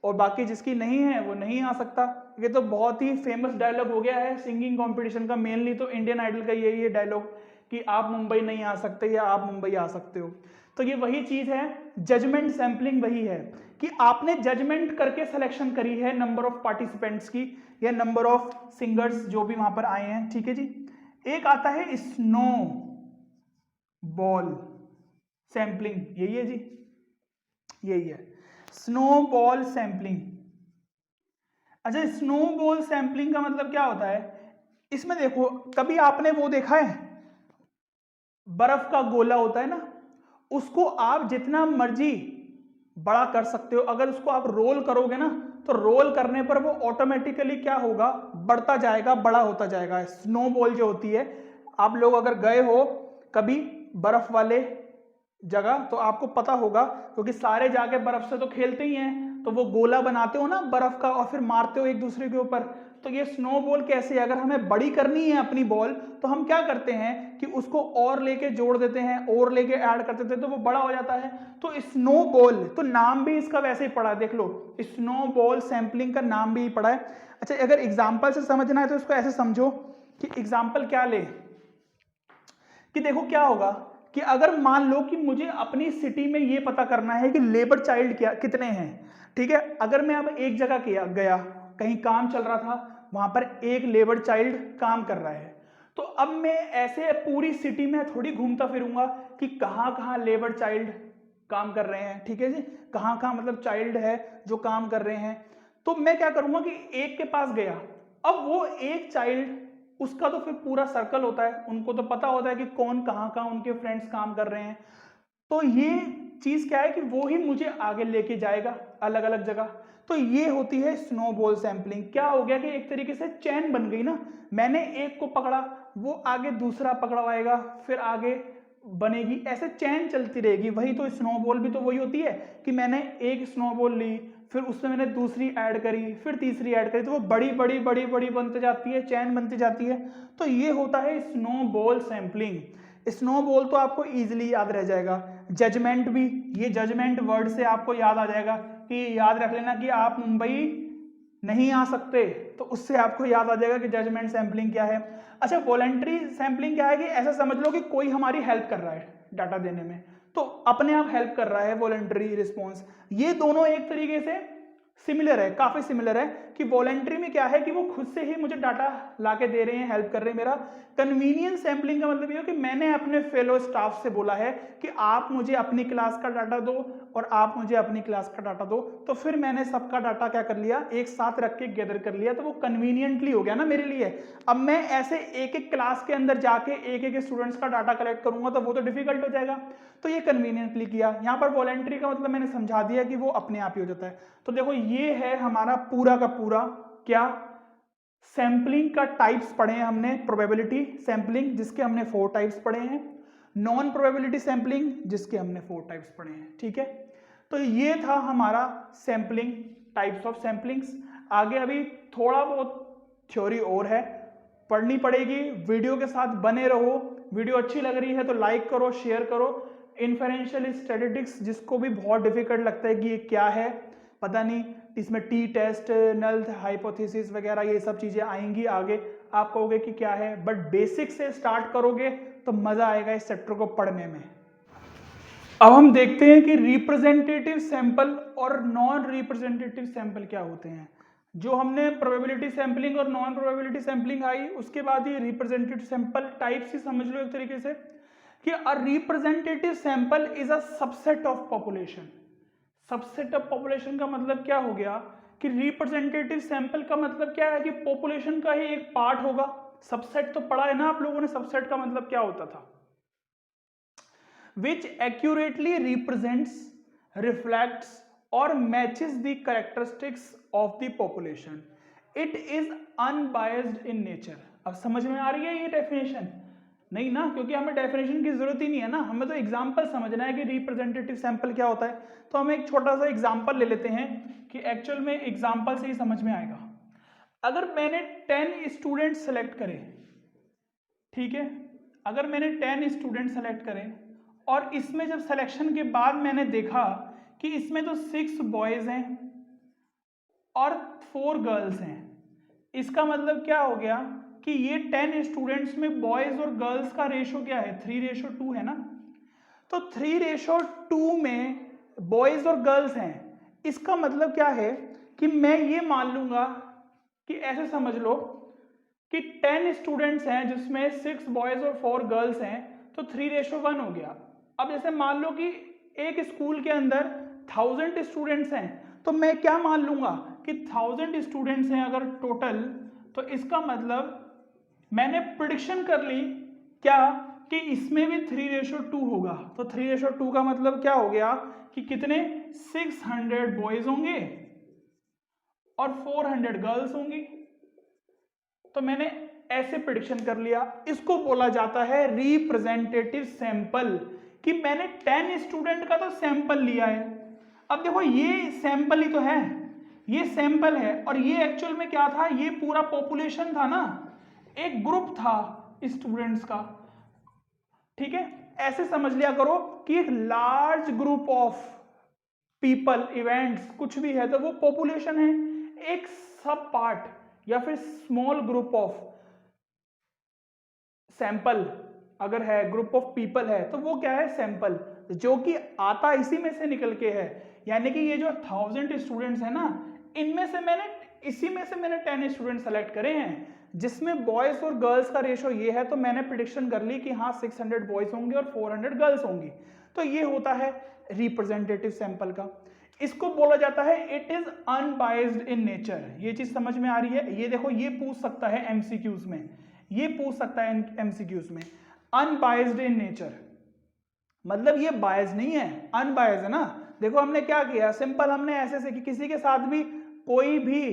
A: और बाकी जिसकी नहीं है वो नहीं आ सकता। ये तो बहुत ही फेमस डायलॉग हो गया है सिंगिंग कंपटीशन का, मेनली तो इंडियन आइडल का यही है डायलॉग कि आप मुंबई नहीं आ सकते या आप मुंबई आ सकते हो। तो ये वही चीज है, जजमेंट सैम्पलिंग वही है कि आपने जजमेंट करके सिलेक्शन करी है नंबर ऑफ पार्टिसिपेंट्स की या नंबर ऑफ सिंगर्स जो भी वहां पर आए हैं, ठीक है जी। एक आता है स्नो बॉल सैम्पलिंग, यही है जी, यही है स्नो बॉल सैम्पलिंग। अच्छा, स्नो बॉल सैम्पलिंग का मतलब क्या होता है। इसमें देखो कभी आपने वो देखा है, बर्फ का गोला होता है ना, उसको आप जितना मर्जी बड़ा कर सकते हो, अगर उसको आप रोल करोगे ना, तो रोल करने पर वो ऑटोमेटिकली क्या होगा, बढ़ता जाएगा, बड़ा होता जाएगा। स्नो बॉल जो होती है, आप लोग अगर गए हो कभी बर्फ वाले जगह तो आपको पता होगा, क्योंकि सारे जाके बर्फ से तो खेलते ही हैं, तो वो गोला बनाते हो ना बर्फ का और फिर मारते हो एक दूसरे के ऊपर। तो ये स्नो बॉल कैसे है, अगर हमें बड़ी करनी है अपनी बॉल, तो हम क्या करते हैं कि उसको और लेके जोड़ देते हैं, और लेके ऐड कर देते हैं, तो वो बड़ा हो जाता है। तो स्नो बॉल, तो नाम भी इसका वैसे ही पड़ा है, देख लो स्नो बॉल सैम्पलिंग का नाम भी पड़ा है। अच्छा, अगर एग्जाम्पल से समझना है तो इसको ऐसे समझो कि एग्जाम्पल क्या ले, कि देखो क्या होगा कि अगर मान लो कि मुझे अपनी सिटी में ये पता करना है कि लेबर चाइल्ड क्या कितने हैं, ठीक है। अगर मैं अब एक जगह गया, कहीं काम चल रहा था, वहां पर एक लेबर चाइल्ड काम कर रहा है, तो अब मैं ऐसे पूरी सिटी में थोड़ी घूमता फिरूंगा कि कहाँ कहाँ लेबर चाइल्ड काम कर रहे हैं, ठीक है जी, कहाँ कहाँ मतलब चाइल्ड है जो काम कर रहे हैं। तो मैं क्या करूंगा कि एक के पास गया, अब वो एक चाइल्ड, उसका तो फिर पूरा सर्कल होता है, उनको तो पता होता है कि कौन कहाँ कहाँ उनके फ्रेंड्स काम कर रहे हैं। तो ये चीज क्या है कि वो ही मुझे आगे लेके जाएगा अलग अलग जगह। तो ये होती है स्नोबॉल सैम्पलिंग। क्या हो गया कि एक तरीके से चैन बन गई ना, मैंने एक को पकड़ा, वो आगे दूसरा पकड़वाएगा, फिर आगे बनेगी, ऐसे चैन चलती रहेगी। वही तो स्नोबॉल भी तो वही होती है कि मैंने एक स्नोबॉल ली, फिर उसमें मैंने दूसरी ऐड करी, फिर तीसरी ऐड करी, तो वो बड़ी बड़ी बड़ी बड़ी बनती जाती है, चैन बनती जाती है। तो ये होता है स्नोबॉल सैम्पलिंग। स्नोबॉल तो आपको इजीली याद रह जाएगा। जजमेंट भी, ये जजमेंट वर्ड से आपको याद आ जाएगा कि याद रख लेना कि आप मुंबई नहीं आ सकते, तो उससे आपको याद आ जाएगा कि जजमेंट सैम्पलिंग क्या है। अच्छा, वॉलंटरी सैम्पलिंग क्या है कि ऐसा समझ लो कि कोई हमारी हेल्प कर रहा है डाटा देने में, तो अपने आप हेल्प कर रहा है, वॉलंटरी रिस्पॉन्स। ये दोनों एक तरीके से सिमिलर है, काफी सिमिलर है कि वॉलंटरी में क्या है कि वो खुद से ही मुझे डाटा लाके दे रहे हैं, हेल्प कर रहे हैं मेरा। कन्वीनियंस सैम्पलिंग का मतलब ये है कि मैंने अपने फेलो स्टाफ से बोला है कि आप मुझे अपनी क्लास का डाटा दो और आप मुझे अपनी क्लास का डाटा दो, तो फिर मैंने सबका डाटा क्या कर लिया, एक साथ रख के गैदर कर लिया, तो वो कन्वीनियंटली हो गया ना मेरे लिए। अब मैं ऐसे एक एक क्लास के अंदर जाके एक एक स्टूडेंट्स का डाटा कलेक्ट करूंगा तो वो तो डिफिकल्ट हो जाएगा, तो ये कन्वीनियंटली किया। यहाँ पर वॉलेंट्री का मतलब मैंने समझा दिया कि वो अपने आप ही हो जाता है। तो देखो ये है हमारा पूरा का पूरा क्या, सैम्पलिंग का टाइप्स पढ़े हैं हमने। प्रोबेबिलिटी सैम्पलिंग जिसके हमने 4 टाइप्स पढ़े हैं, नॉन प्रोबेबिलिटी सैम्पलिंग जिसके हमने 4 टाइप्स पढ़े हैं, ठीक है। तो ये था हमारा सैम्पलिंग, टाइप्स ऑफ सैम्पलिंग्स। आगे अभी थोड़ा बहुत थ्योरी और है, पढ़नी पड़ेगी। वीडियो के साथ बने रहो। वीडियो अच्छी लग रही है तो लाइक करो, शेयर करो। इन्फरेंशियल स्टैटिस्टिक्स जिसको भी बहुत डिफिकल्ट लगता है कि ये क्या है, पता नहीं, इसमें टी टेस्ट, नल हाइपोथेसिस वगैरह ये सब चीजें आएंगी आगे, आप कहोगे कि क्या है, बट बेसिक से स्टार्ट करोगे तो मजा आएगा इस चैप्टर को पढ़ने में। अब हम देखते हैं कि रिप्रेजेंटेटिव सैंपल और नॉन रिप्रेजेंटेटिव सैंपल क्या होते हैं। जो हमने प्रोबेबिलिटी सैंपलिंग और नॉन प्रोबेबिलिटी सैंपलिंग आई, उसके बाद ये रिप्रेजेंटेटिव सैंपल टाइप्स ही समझ लो एक तरीके से, कि a representative sample is a subset of population. Subset of population का मतलब क्या हो गया कि रिप्रेजेंटेटिव सैंपल का मतलब क्या है कि पॉपुलेशन का ही एक पार्ट होगा। सबसेट तो पढ़ा है ना आप लोगों ने, सबसेट का मतलब क्या होता था, which accurately represents, reflects or matches the characteristics of the population. It is unbiased in nature. अब समझ में आ रही है ये डेफिनेशन? नहीं ना, क्योंकि हमें डेफिनेशन की जरूरत ही नहीं है ना, हमें तो एग्जांपल समझना है कि रिप्रेजेंटेटिव सैंपल क्या होता है। तो हम एक छोटा सा एग्जांपल ले लेते हैं कि एक्चुअल में एग्जांपल से ही समझ में आएगा। अगर मैंने 10 स्टूडेंट सेलेक्ट करे, ठीक है, अगर मैंने 10 स्टूडेंट सेलेक्ट करे और इसमें जब सिलेक्शन के बाद मैंने देखा कि इसमें तो 6 बॉयज हैं और 4 गर्ल्स हैं, इसका मतलब क्या हो गया कि ये 10 स्टूडेंट्स में बॉयज और गर्ल्स का रेशो क्या है, 3:2 है ना। तो 3:2 में बॉयज और गर्ल्स हैं, इसका मतलब क्या है कि मैं ये मान लूंगा कि ऐसे समझ लो कि 10 स्टूडेंट्स हैं जिसमें 6 बॉयज और 4 गर्ल्स हैं, तो 3:1 हो गया। अब जैसे मान लो कि एक स्कूल के अंदर 1000 स्टूडेंट्स हैं, तो मैं क्या मान लूंगा कि 1000 स्टूडेंट्स हैं अगर टोटल, तो इसका मतलब मैंने प्रेडिक्शन कर ली क्या कि इसमें भी 3:2 होगा। तो 3:2 का मतलब क्या हो गया कि कितने, 600 बॉयज होंगे और 400 गर्ल्स होंगी। तो मैंने ऐसे प्रेडिक्शन कर लिया, इसको बोला जाता है रिप्रेजेंटेटिव सैंपल, कि मैंने 10 स्टूडेंट का तो सैंपल लिया है। अब देखो ये सैंपल ही तो है, ये सैंपल है, और ये एक्चुअल में क्या था, ये पूरा पॉपुलेशन था ना, एक ग्रुप था स्टूडेंट्स का, ठीक है। ऐसे समझ लिया करो कि एक large group of people, events, कुछ भी है तो वो पॉपुलेशन है। एक सब पार्ट या फिर स्मॉल ग्रुप ऑफ सैंपल अगर है, ग्रुप ऑफ पीपल है, तो वो क्या है, सैंपल, जो कि आता इसी में से निकल के है। यानी कि ये जो 1000 स्टूडेंट्स है ना, इनमें से मैंने, इसी में से मैंने 10 स्टूडेंट सेलेक्ट करे हैं जिसमें बॉयज और गर्ल्स का रेशो ये है, तो मैंने प्रेडिक्शन कर ली कि हाँ 600 बॉयज होंगे और 400 गर्ल्स होंगी। तो ये होता है रिप्रेजेंटेटिव सैंपल का। इसको बोला जाता है it is unbiased in nature. ये चीज समझ में आ रही है? ये देखो, ये पूछ सकता है एमसीक्यूज में, ये पूछ सकता है एमसीक्यूज में, अनबाइज्ड इन नेचर मतलब ये बायस नहीं है, अनबायस है ना। देखो हमने क्या किया, सिंपल हमने ऐसे से कि किसी के साथ भी कोई भी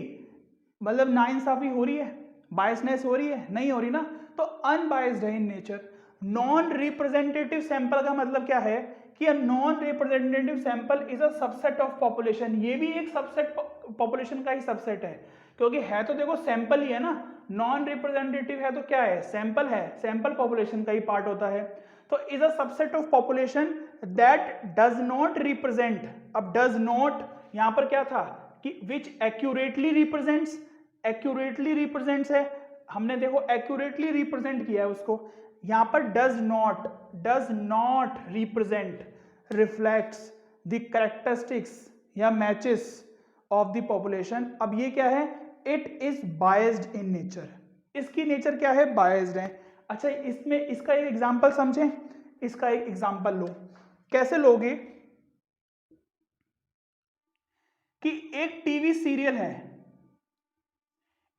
A: मतलब नाइंसाफी हो रही है, बायसनेस हो रही है, नहीं हो रही ना, तो अनबायस्ड है in nature. Non representative sample का मतलब क्या है कि non representative sample is a subset of population. ये भी एक सबसेट, पॉपुलेशन का ही सबसेट है, क्योंकि है तो देखो सैंपल ही है ना। नॉन रिप्रेजेंटेटिव है तो क्या है, सैंपल है, सैंपल पॉपुलेशन का ही पार्ट होता है। तो is a subset of population that does not represent. अब डज नॉट यहां पर क्या था कि विच एक्यूरेटली रिप्रेजेंट्स, एक्यूरेटली रिप्रेजेंट्स है, हमने देखो एक्यूरेटली रिप्रेजेंट किया है उसको। यहां पर does not represent, reflects the characteristics या मैचेस ऑफ द पॉपुलेशन। अब ये क्या है, it is biased in nature, इसकी नेचर क्या है, बायस्ड है। अच्छा, इसमें इसका एक एग्जाम्पल समझें, इसका एक एग्जाम्पल लो। कैसे लोगे कि एक टीवी सीरियल है,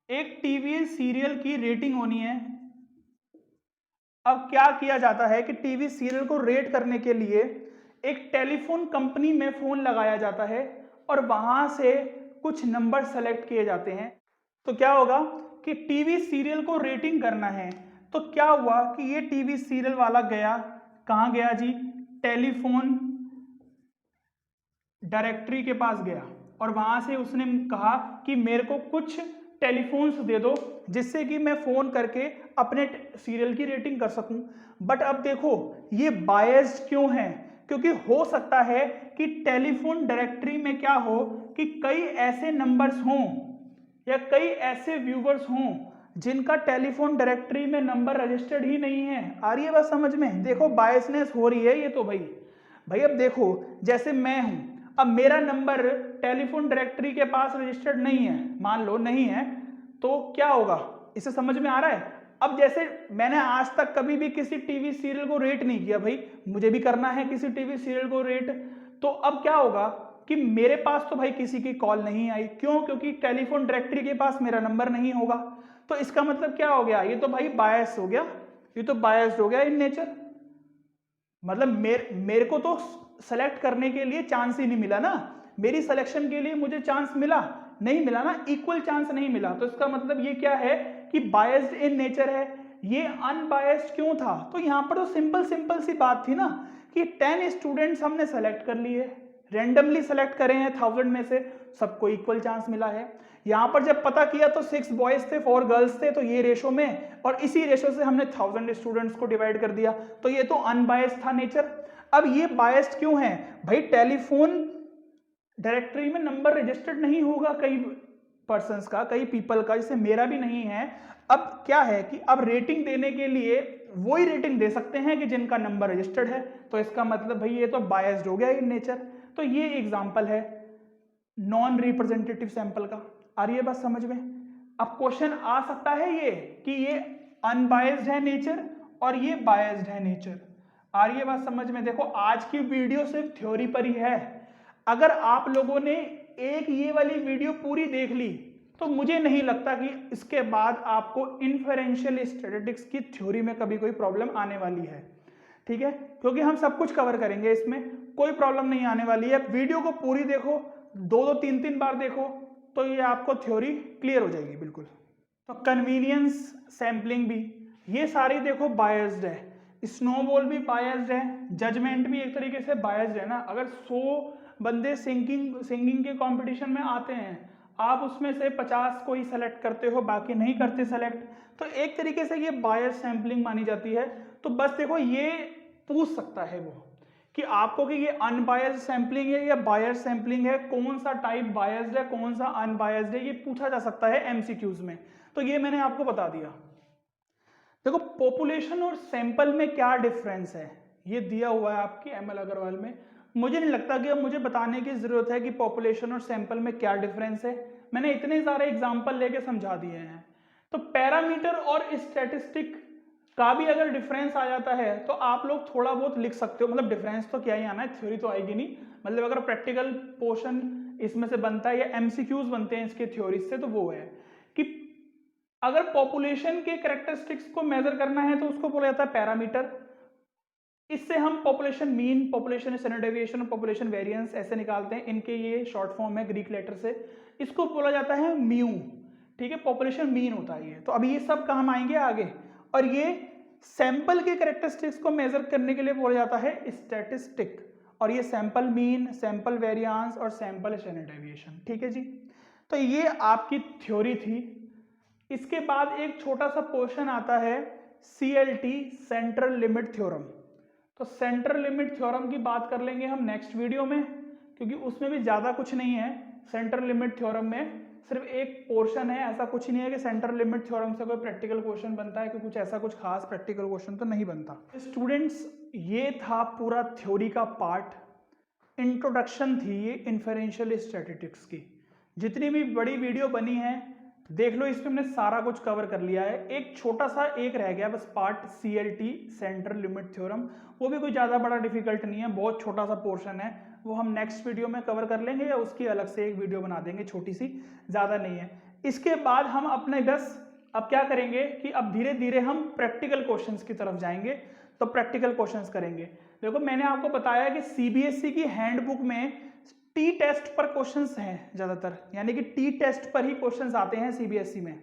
A: एक टीवी सीरियल की रेटिंग होनी है। अब क्या किया जाता है कि टीवी सीरियल को रेट करने के लिए एक टेलीफोन कंपनी में फोन लगाया जाता है और वहां से कुछ नंबर सेलेक्ट किए जाते हैं। तो क्या होगा कि टीवी सीरियल को रेटिंग करना है, तो क्या हुआ कि ये टीवी सीरियल वाला गया, कहां गया जी, टेलीफोन डायरेक्टरी के पास गया और वहां से उसने कहा कि मेरे को कुछ टेलीफोन्स दे दो जिससे कि मैं फोन करके अपने सीरियल की रेटिंग कर सकूं। बट अब देखो ये बायस्ड क्यों है, क्योंकि हो सकता है कि टेलीफोन डायरेक्टरी में क्या हो कि कई ऐसे नंबर्स हों या कई ऐसे व्यूवर्स हों जिनका टेलीफोन डायरेक्टरी में नंबर रजिस्टर्ड ही नहीं है। आ रही है बात समझ में? देखो बायसनेस हो रही है ये तो भाई अब देखो जैसे मैं हूं, अब मेरा नंबर टेलीफोन डायरेक्टरी के पास रजिस्टर्ड नहीं है, मान लो नहीं है, तो क्या होगा, इसे समझ में आ रहा है? अब जैसे मैंने आज तक कभी भी किसी टीवी सीरियल को रेट नहीं किया, भाई मुझे भी करना है किसी टीवी सीरियल को रेट, तो अब क्या होगा कि मेरे पास तो भाई किसी की कॉल नहीं आई, क्यों? क्योंकि टेलीफोन डायरेक्टरी के पास मेरा नंबर नहीं होगा। तो इसका मतलब क्या हो गया, ये तो भाई बायस हो गया, ये तो बायस्ड हो गया इन नेचर। मतलब मेरे को तो सेलेक्ट करने के लिए चांस ही नहीं मिला ना, मेरी सिलेक्शन के लिए मुझे चांस मिला नहीं मिला ना, इक्वल चांस नहीं मिला। तो इसका मतलब ये क्या है कि बायस्ड इन नेचर है। ये अनबायस्ड क्यों था? तो यहां पर तो सिंपल सी बात थी ना कि 10 स्टूडेंट्स हमने सेलेक्ट कर लिए, रैंडमली सेलेक्ट करे हैं 1000 में से, सबको इक्वल चांस मिला है। यहां पर जब पता किया तो 6 बॉयज थे 4 गर्ल्स थे, तो ये रेशो में, और इसी रेशो से हमने 1000 स्टूडेंट्स को डिवाइड कर दिया, तो ये तो अनबायस्ड था नेचर। अब ये बायस्ड क्यों है भाई? टेलीफोन डायरेक्टरी में नंबर रजिस्टर्ड नहीं होगा कई पर्संस का, कई पीपल का, जैसे मेरा भी नहीं है। अब क्या है कि अब रेटिंग देने के लिए वही रेटिंग दे सकते हैं कि जिनका नंबर रजिस्टर्ड है, तो इसका मतलब भाई ये तो बायस्ड हो गया इन नेचर। तो ये एग्जांपल है नॉन रिप्रेजेंटेटिव सैंपल का। आ रही है बात समझ में? अब क्वेश्चन आ सकता है ये कि ये अनबायस्ड है नेचर और ये बायस्ड है नेचर। आ रही है बात समझ में? देखो आज की वीडियो सिर्फ थ्योरी पर ही है, अगर आप लोगों ने एक ये वाली वीडियो पूरी देख ली तो मुझे नहीं लगता कि इसके बाद आपको इन्फेरेंशियल स्टैटिस्टिक्स की थ्योरी में कभी कोई प्रॉब्लम आने वाली है, ठीक है? क्योंकि हम सब कुछ कवर करेंगे, इसमें कोई प्रॉब्लम नहीं आने वाली है। वीडियो को पूरी देखो, 2-2 3-3 बार देखो, तो ये आपको थ्योरी क्लियर हो जाएगी बिल्कुल। तो कन्वीनियंस सैम्पलिंग भी, ये सारी देखो बायस्ड है, स्नोबॉल भी बायस्ड है, जजमेंट भी एक तरीके से बायस्ड है ना। अगर 100 बंदे सिंगिंग के कंपटीशन में आते हैं, आप उसमें से 50 को ही सेलेक्ट करते हो, बाकी नहीं करते सेलेक्ट, तो एक तरीके से ये बायस सैम्पलिंग मानी जाती है। तो बस देखो ये पूछ सकता है वो कि आपको कि ये अनबायस्ड सैम्पलिंग है या बायस्ड सैम्पलिंग है, कौन सा टाइप बायस्ड है कौन सा अनबायस्ड है, ये पूछा जा सकता है एमसीक्यूज में। तो ये मैंने आपको बता दिया। देखो पॉपुलेशन और सैंपल में क्या डिफरेंस है, ये दिया हुआ है आपकी एमएल अग्रवाल में। मुझे नहीं लगता कि अब मुझे बताने की जरूरत है कि पॉपुलेशन और सैंपल में क्या डिफरेंस है, मैंने इतने सारे एग्जांपल लेके समझा दिए हैं। तो पैरामीटर और स्टैटिस्टिक का भी अगर डिफरेंस आ जाता है तो आप लोग थोड़ा बहुत लिख सकते हो, मतलब डिफरेंस तो क्या ही आना है, थ्योरी तो आएगी नहीं, मतलब अगर प्रैक्टिकल पोर्शन इसमें से बनता है या एमसीक्यूज बनते हैं इसके थ्योरी से, तो वो है कि अगर पॉपुलेशन के कैरेक्टरिस्टिक्स को मेजर करना है तो उसको बोला जाता है पैरामीटर। इससे हम population mean, population standard deviation और पॉपुलेशन वेरिएंस ऐसे निकालते हैं, इनके ये शॉर्ट फॉर्म है ग्रीक लेटर से, इसको बोला जाता है म्यू, ठीक है? पॉपुलेशन मीन होता है ये। तो अभी ये सब काम आएंगे आगे। और ये सैंपल के कैरेक्टरिस्टिक्स को मेजर करने के लिए बोला जाता है स्टैटिस्टिक, और ये सैंपल मीन, सैंपल वेरिएंस और सैंपल स्टैंडर्ड डेविएशन, ठीक है जी? तो ये आपकी थ्योरी थी। इसके बाद एक छोटा सा क्वेश्चन आता है CLT, सेंट्रल लिमिट थ्योरम। तो सेंट्रल लिमिट थ्योरम की बात कर लेंगे हम नेक्स्ट वीडियो में, क्योंकि उसमें भी ज़्यादा कुछ नहीं है। सेंट्रल लिमिट थ्योरम में सिर्फ एक पोर्शन है, ऐसा कुछ नहीं है कि सेंट्रल लिमिट थ्योरम से कोई प्रैक्टिकल क्वेश्चन बनता है, कि कुछ ऐसा कुछ खास प्रैक्टिकल क्वेश्चन तो नहीं बनता। स्टूडेंट्स ये था पूरा थ्योरी का पार्ट, इंट्रोडक्शन थी ये इन्फेरेंशियल स्टैटिस्टिक्स की। जितनी भी बड़ी वीडियो बनी है देख लो, इसमें हमने सारा कुछ कवर कर लिया है। एक छोटा सा एक रह गया बस part, CLT central limit theorem. वो भी कोई ज़्यादा बड़ा डिफिकल्ट नहीं है, बहुत छोटा सा पोर्शन है। वो हम नेक्स्ट वीडियो में कवर कर लेंगे या उसकी अलग से एक वीडियो बना देंगे, छोटी सी, ज़्यादा नहीं है। इसके बाद हम अपने बस अब क्या करेंगे कि अब धीरे धीरे हम प्रैक्टिकल क्वेश्चंस की तरफ जाएंगे। तो प्रैक्टिकल क्वेश्चंस करेंगे। देखो, मैंने आपको बताया कि CBSE की हैंडबुक में टी टेस्ट पर क्वेश्चंस हैं ज़्यादातर, यानी कि टी टेस्ट पर ही क्वेश्चंस आते हैं CBSE में।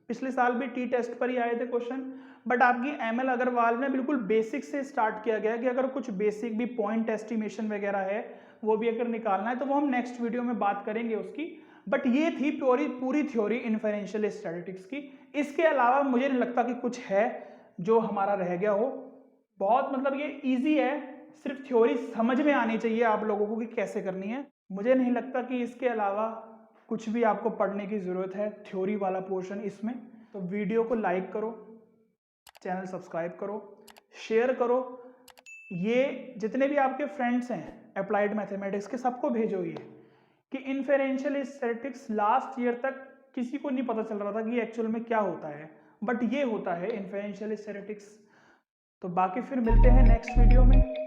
A: पिछले साल भी टी टेस्ट पर ही आए थे क्वेश्चन। बट आपकी ML अग्रवाल में बिल्कुल बेसिक से स्टार्ट किया गया कि अगर कुछ बेसिक भी पॉइंट एस्टिमेशन वगैरह है वो भी अगर निकालना है तो वो हम नेक्स्ट वीडियो में बात करेंगे उसकी। बट ये थी पूरी थ्योरी इन्फरेंशियल स्टैटिस्टिक्स की। इसके अलावा मुझे नहीं लगता कि कुछ है जो हमारा रह गया हो। बहुत मतलब ये ईजी है, सिर्फ थ्योरी समझ में आनी चाहिए आप लोगों को कि कैसे करनी है। मुझे नहीं लगता कि इसके अलावा कुछ भी आपको पढ़ने की ज़रूरत है थ्योरी वाला पोर्शन इसमें। तो वीडियो को लाइक करो, चैनल सब्सक्राइब करो, शेयर करो। ये जितने भी आपके फ्रेंड्स हैं अप्लाइड मैथमेटिक्स के, सबको भेजो ये कि इन्फेरेंशियल स्टैटिस्टिक्स लास्ट ईयर तक किसी को नहीं पता चल रहा था कि एक्चुअल में क्या होता है, बट ये होता है इन्फेरेंशियल स्टैटिस्टिक्स। तो बाकी फिर मिलते हैं नेक्स्ट वीडियो में।